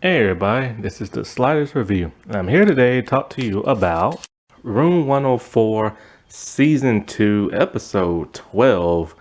Hey everybody, this is the Sliders Review. I'm here today to talk to you about Room 104, Season 2, Episode 12,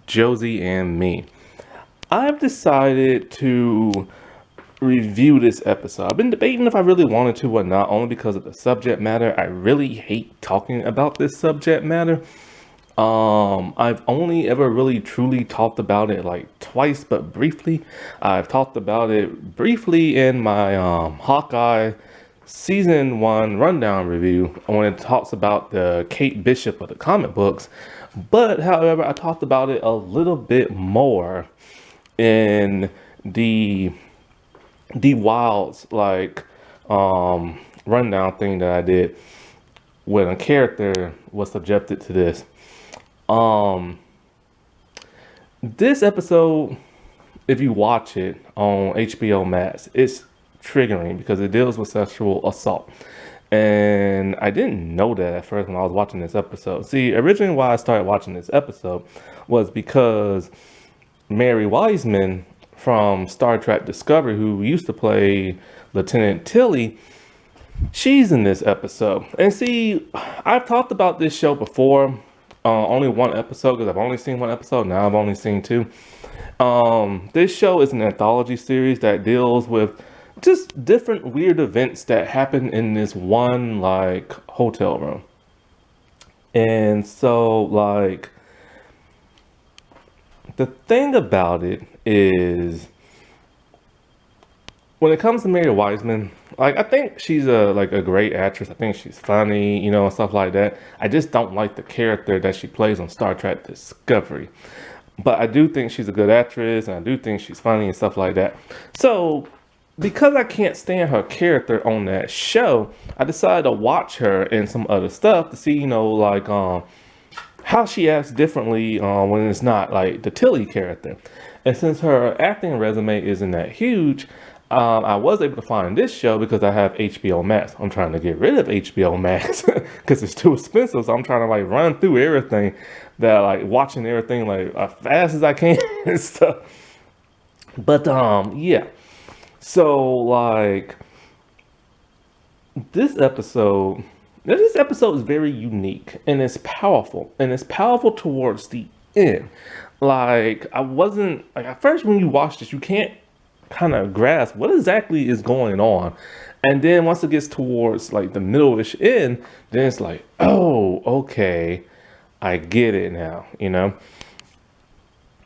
Josie and Me. I've decided to review this episode. I've been debating if I really wanted to or not, only because of the subject matter. I really hate talking about this subject matter. I've only ever really truly talked about it like twice, but briefly. I've talked about it briefly in my Hawkeye season 1 rundown review when it talks about the Kate Bishop of the comic books. But however, I talked about it a little bit more in the Wilds rundown thing that I did when a character was subjected to this. Um, this episode, if you watch it on HBO Max, it's triggering because it deals with sexual assault. And I didn't know that at first when I was watching this episode. See, originally why I started watching this episode was because Mary Wiseman from Star Trek Discovery, who used to play Lieutenant Tilly, she's in this episode. And see, I've talked about this show before. Only one episode because I've only seen one episode. Now I've only seen two. This show is an anthology series that deals with just different weird events that happen in this one hotel room. And so the thing about it is when it comes to Mary Wiseman, I think she's a great actress. I think she's funny, and stuff like that. I just don't like the character that she plays on Star Trek Discovery. But I do think she's a good actress, and I do think she's funny and stuff like that. So, because I can't stand her character on that show, I decided to watch her in some other stuff to see, how she acts differently when it's not like the Tilly character. And since her acting resume isn't that huge, I was able to find this show because I have HBO Max. I'm trying to get rid of HBO Max because it's too expensive. So I'm trying to run through everything watching everything as fast as I can and stuff. But yeah. So this episode this episode is very unique and it's powerful. And it's powerful towards the end. I wasn't at first when you watch this, you can't kind of grasp what exactly is going on. And then once it gets towards the middle-ish end, then it's oh, okay, I get it now.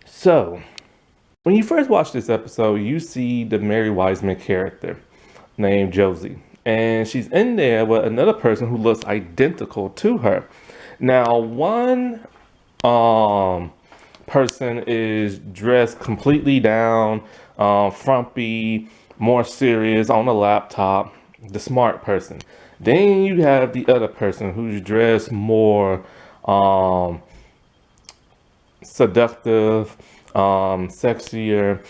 So when you first watch this episode, you see the Mary Wiseman character named Josie. And she's in there with another person who looks identical to her. Now, one person is dressed completely down, frumpy, more serious on the laptop, the smart person. Then you have the other person who's dressed more seductive, sexier.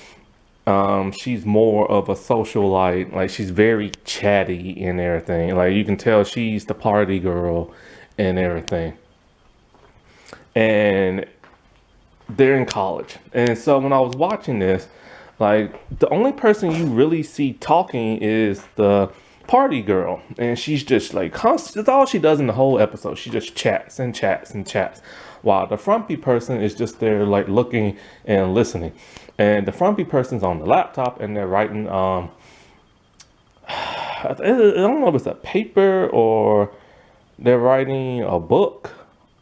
She's more of a socialite. She's very chatty and everything. You can tell she's the party girl and everything. And they're in college. And so when I was watching this, the only person you really see talking is the party girl. And she's just constant. That's all she does in the whole episode. She just chats and chats and chats. While the frumpy person is just there looking and listening. And the frumpy person's on the laptop and they're writing, I don't know if it's a paper or they're writing a book.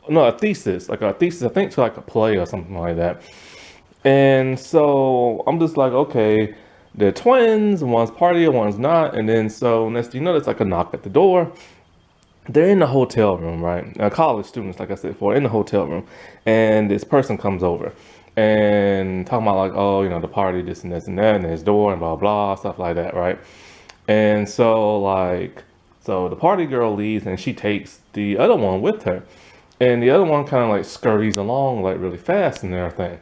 No, a thesis, a thesis, I think to a play or something like that. And so I'm just okay, they're twins, one's party, one's not. And then so next thing you know, there's a knock at the door. They're in the hotel room, right? College students, like I said before, in the hotel room. And this person comes over and talking about oh, the party, this and this and that, and his door and blah, blah, stuff like that, right? And so so the party girl leaves and she takes the other one with her. And the other one kind of scurries along really fast and everything.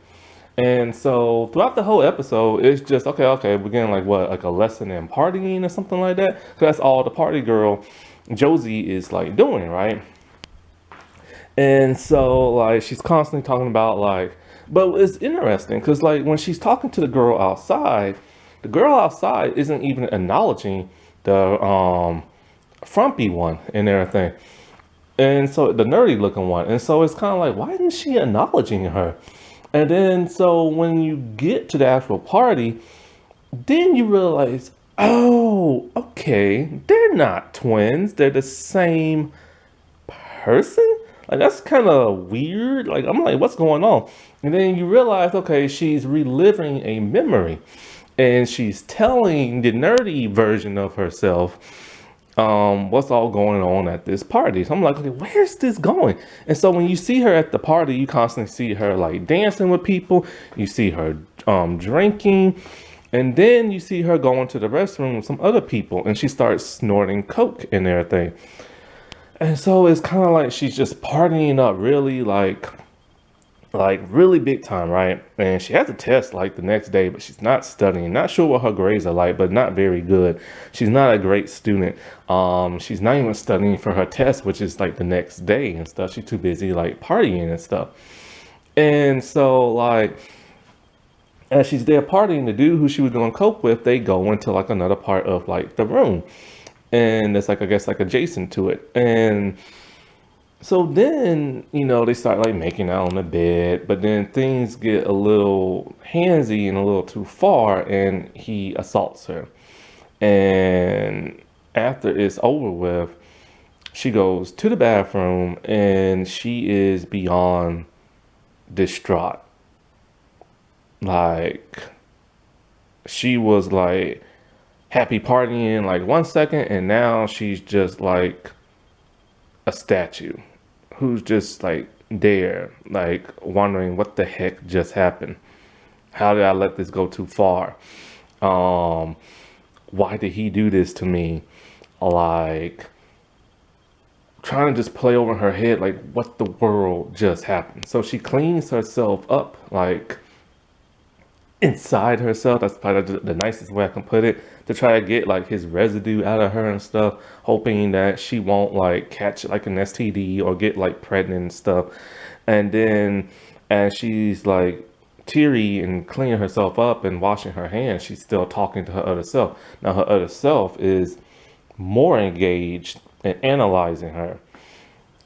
And so throughout the whole episode, it's just, okay, we're getting a lesson in partying or something like that. So that's all the party girl, Josie, is doing, right? And so she's constantly talking about but it's interesting because when she's talking to the girl outside, The girl outside isn't even acknowledging the frumpy one and everything. And so the nerdy looking one. And so it's kind of like, why isn't she acknowledging her? And then so when you get to the actual party, then you realize, oh, okay, they're not twins. They're the same person? Like that's kind of weird. Like I'm like, what's going on? And then you realize, okay, she's reliving a memory, and she's telling the nerdy version of herself what's all going on at this party. So I'm like, okay, where's this going? And so when you see her at the party, you constantly see her like dancing with people. You see her drinking. And then you see her going to the restroom with some other people, and she starts snorting coke and everything. And so it's kind of like she's just partying up really like really big time, right? And she has a test like the next day, but she's not studying. Not sure what her grades are like, but not very good. She's not a great student. She's not even studying for her test, which is like the next day and stuff. She's too busy like partying and stuff. And so like as she's there partying, the dude who she was doing coke with, they go into like another part of like the room. And it's like I guess like adjacent to it. And so then, they start like making out on the bed, but then things get a little handsy and a little too far, and he assaults her. And after it's over with, she goes to the bathroom and she is beyond distraught. Like, she was like happy partying like 1 second, and now she's just like a statue who's just like there, like wondering what the heck just happened. How did I let this go too far? Um, why did he do this to me? Like trying to just play over her head, like what the world just happened. So she cleans herself up, like inside herself. That's probably the nicest way I can put it, to try to get like his residue out of her and stuff, hoping that she won't like catch like an STD or get like pregnant and stuff. And then as she's like teary and cleaning herself up and washing her hands, she's still talking to her other self. Now her other self is more engaged and analyzing her,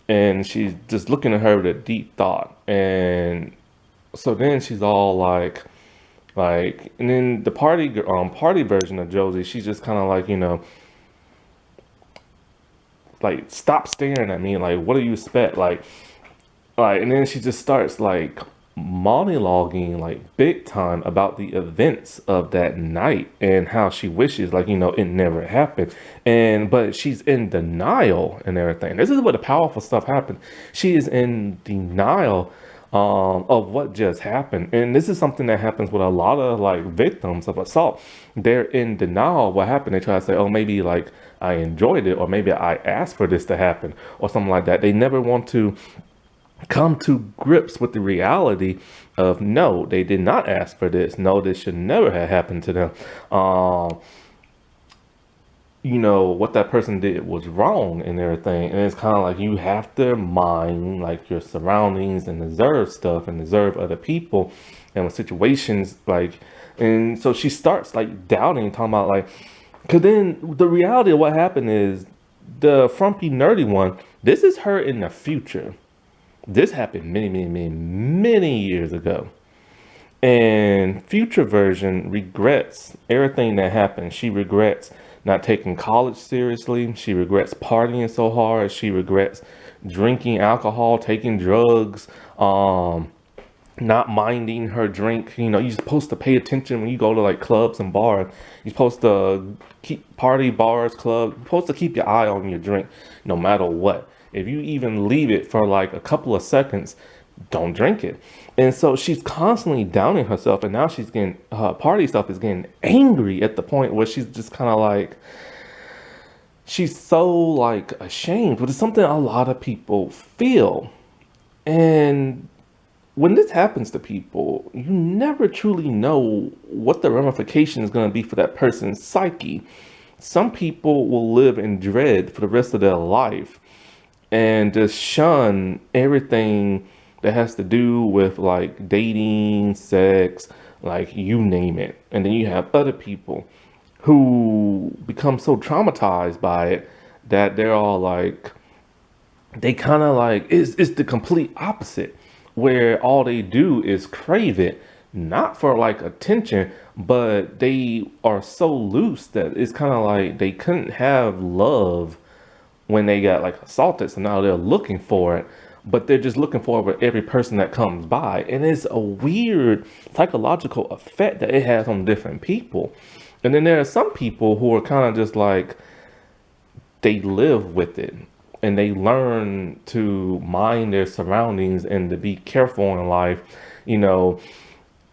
and she's just looking at her with a deep thought. And so then she's all like, and then the party version of Josie, she's just kind of like, like stop staring at me, like what do you expect, like, and then she just starts like monologuing like big time about the events of that night and how she wishes like it never happened. And but she's in denial and everything. This is where the powerful stuff happened. She is in denial of what just happened. And this is something that happens with a lot of like victims of assault. They're in denial of what happened. They try to say, oh, maybe like I enjoyed it, or maybe I asked for this to happen, or something like that. They never want to come to grips with the reality of, no, they did not ask for this. No, this should never have happened to them. What that person did was wrong and everything. And it's kind of like you have to mind like your surroundings and observe stuff and observe other people and with situations like, and so she starts like doubting, talking about like, because then the reality of what happened is the frumpy nerdy one, this is her in the future. This happened many, many, many, many years ago. And future version regrets everything that happened. She regrets not taking college seriously. She regrets partying so hard. She regrets drinking alcohol, taking drugs, not minding her drink. You're supposed to pay attention when you go to like clubs and bars. You're supposed to keep party bars, clubs. You're supposed to keep your eye on your drink no matter what. If you even leave it for like a couple of seconds, don't drink it. And so she's constantly downing herself, and now she's getting party stuff is getting angry at the point where she's just kind of like, she's so like ashamed, but it's something a lot of people feel. And when this happens to people, you never truly know what the ramification is going to be for that person's psyche. Some people will live in dread for the rest of their life and just shun everything that has to do with like dating, sex, like you name it. And then you have other people who become so traumatized by it that they're all like, they kind of like, it's the complete opposite, where all they do is crave it, not for like attention, but they are so loose that it's kind of like they couldn't have love when they got like assaulted, so now they're looking for it, but they're just looking for it with every person that comes by. And it's a weird psychological effect that it has on different people. And then there are some people who are kind of just like, they live with it and they learn to mind their surroundings and to be careful in life, you know,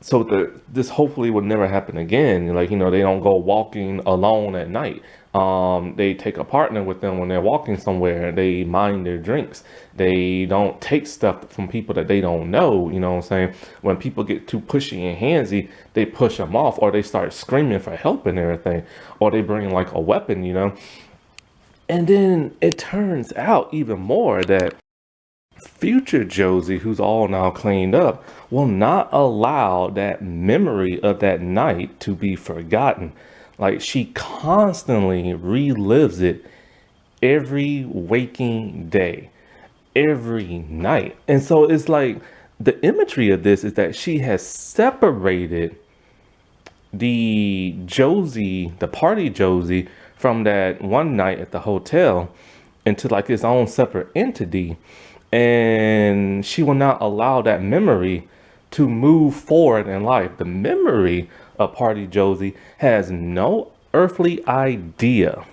so this hopefully would never happen again. Like, they don't go walking alone at night. They take a partner with them when they're walking somewhere. They mind their drinks. They don't take stuff from people that they don't know. You know what I'm saying? When people get too pushy and handsy, they push them off, or they start screaming for help and everything, or they bring like a weapon. And then it turns out even more that future Josie, who's all now cleaned up, will not allow that memory of that night to be forgotten. Like, she constantly relives it every waking day, every night. And so it's like the imagery of this is that she has separated the Josie, the party Josie, from that one night at the hotel into like its own separate entity. And she will not allow that memory to move forward in life. The memory of party Josie has no earthly idea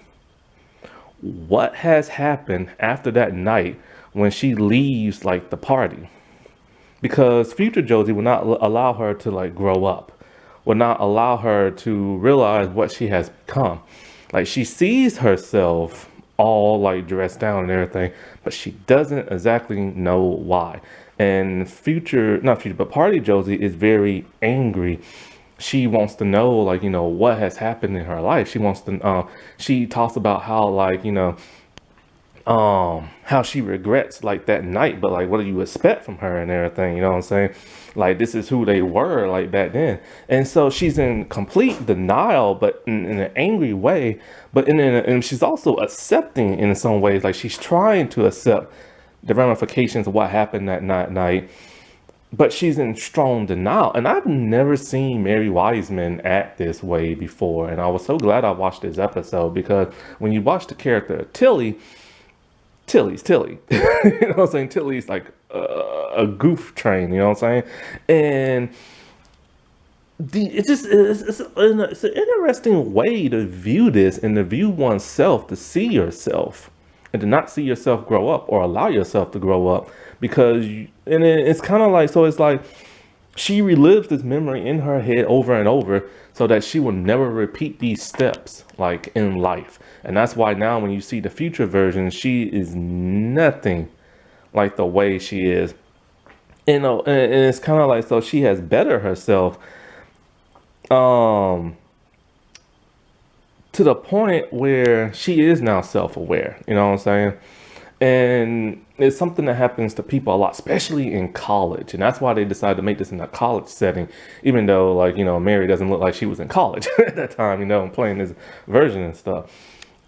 what has happened after that night when she leaves like the party, because future Josie will not allow her to like grow up, will not allow her to realize what she has become. Like, she sees herself all like dressed down and everything, but she doesn't exactly know why. And not future, but party Josie is very angry. She wants to know, like, what has happened in her life. She wants to, she talks about how, like, how she regrets like that night, but like, what do you expect from her and everything? You know what I'm saying? Like, this is who they were like back then. And so she's in complete denial, but in an angry way, but and she's also accepting in some ways. Like, she's trying to accept the ramifications of what happened that night, but she's in strong denial. And I've never seen Mary Wiseman act this way before, and I was so glad I watched this episode, because when you watch the character of Tilly's Tilly. You know what I'm saying? Tilly's like a goof train, you know what I'm saying? And it's an interesting way to view this, and to view oneself, to see yourself, and to not see yourself grow up or allow yourself to grow up, because it's kind of like, so it's like she relives this memory in her head over and over, so that she will never repeat these steps like in life. And that's why now when you see the future version, she is nothing like the way she is. And it's kind of like, so she has bettered herself to the point where she is now self-aware, you know what I'm saying? And it's something that happens to people a lot, especially in college. And that's why they decided to make this in a college setting, even though, like, Mary doesn't look like she was in college at that time, playing this version and stuff.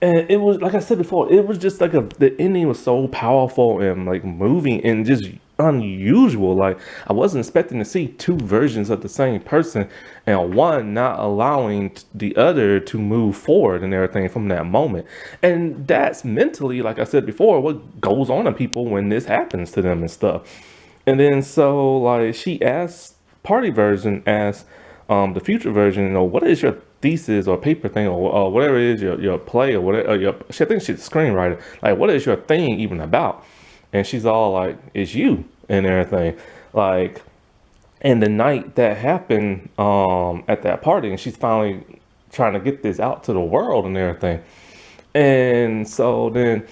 And it was, like I said before, it was just like the ending was so powerful and like moving and just unusual. Like, I wasn't expecting to see two versions of the same person, and one not allowing the other to move forward and everything from that moment. And that's mentally, like I said before, what goes on to people when this happens to them and stuff. And then so like she asked, party version asked the future version, what is your thesis or paper thing, or whatever it is, your play or whatever, I think she's a screenwriter. Like, what is your thing even about? And she's all like, it's you and everything. Like, and the night that happened at that party, and she's finally trying to get this out to the world and everything. And so then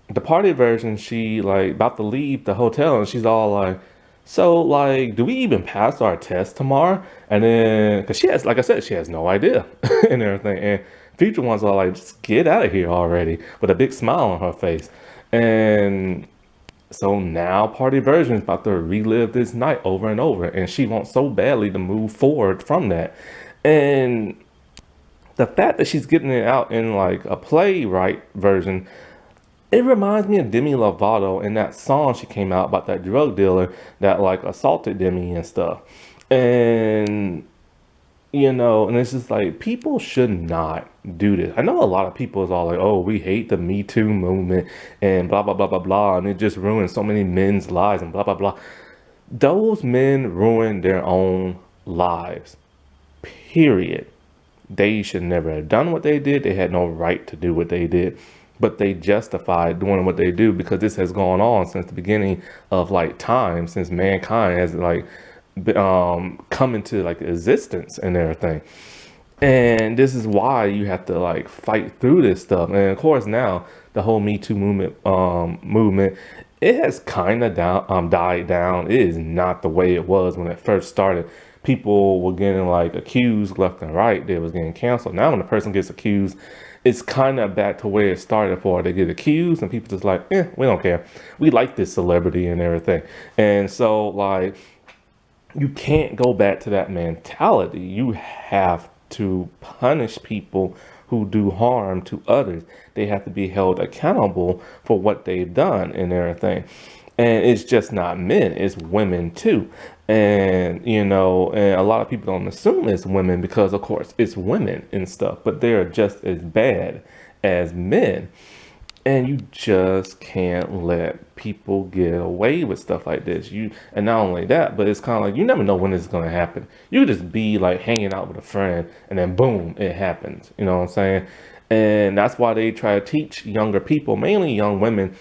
the party version, she like about to leave the hotel, and she's all like, so like, do we even pass our test tomorrow? And then, cause she has, like I said, she has no idea and everything. And future ones are like, just get out of here already, with a big smile on her face. And So now Party Version is about to relive this night over and over, and she wants so badly to move forward from that. And the fact that she's getting it out in like a playwright version, it reminds me of Demi Lovato in that song she came out about that drug dealer that like assaulted Demi and stuff. And and it's just like people should not do this. I know a lot of people is all like, "Oh, we hate the Me Too movement and blah blah blah blah blah," and it just ruins so many men's lives and blah blah blah. Those men ruin their own lives. Period. They should never have done what they did. They had no right to do what they did. But they justified doing what they do because this has gone on since the beginning of like time, since mankind has like come into like existence and everything. And this is why you have to like fight through this stuff. And of course now the whole Me Too movement, it has kind of died down. It is not the way it was when it first started. People were getting like accused left and right. They was getting canceled. Now when a person gets accused, it's kind of back to where it started for. They get accused and people just like, we don't care. We like this celebrity and everything. And so like you can't go back to that mentality. You have to punish people who do harm to others. They have to be held accountable for what they've done and everything. And it's just not men, it's women too. And a lot of people don't assume it's women because, of course, it's women and stuff, but they're just as bad as men. And you just can't let people get away with stuff like this. And not only that, but it's kind of like you never know when it's gonna happen. You could just be like hanging out with a friend, and then boom, it happens. You know what I'm saying? And that's why they try to teach younger people, mainly young women,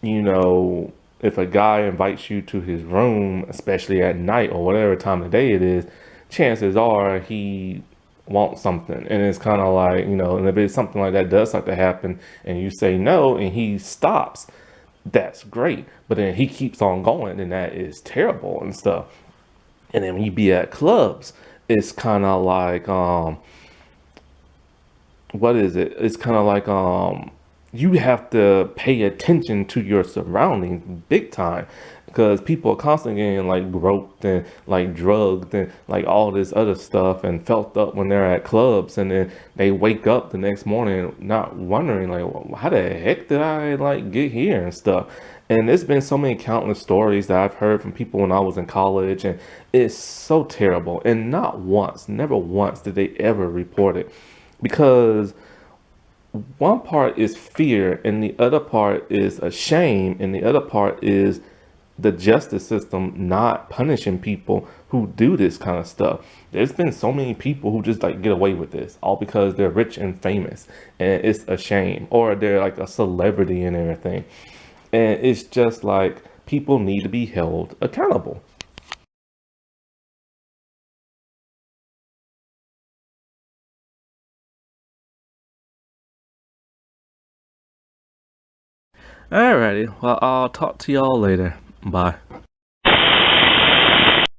you know, if a guy invites you to his room, especially at night or whatever time of day it is, chances are he wants something. And it's kind of like, and if it's something like that does start to happen and you say no and he stops, that's great. But then he keeps on going, and that is terrible and stuff. And then when you be at clubs, it's kind of like, what is it? It's kind of like you have to pay attention to your surroundings big time because people are constantly getting like groped and like drugged and like all this other stuff and felt up when they're at clubs, and then they wake up the next morning not wondering like, "Well, how the heck did I like get here and stuff." And there's been so many countless stories that I've heard from people when I was in college, and it's so terrible. And not once, never once did they ever report it because one part is fear and the other part is a shame and the other part is the justice system not punishing people who do this kind of stuff. There's been so many people who just like get away with this all because they're rich and famous, and it's a shame, or they're like a celebrity and everything, and it's just like people need to be held accountable. Alrighty, well, I'll talk to y'all later. Bye.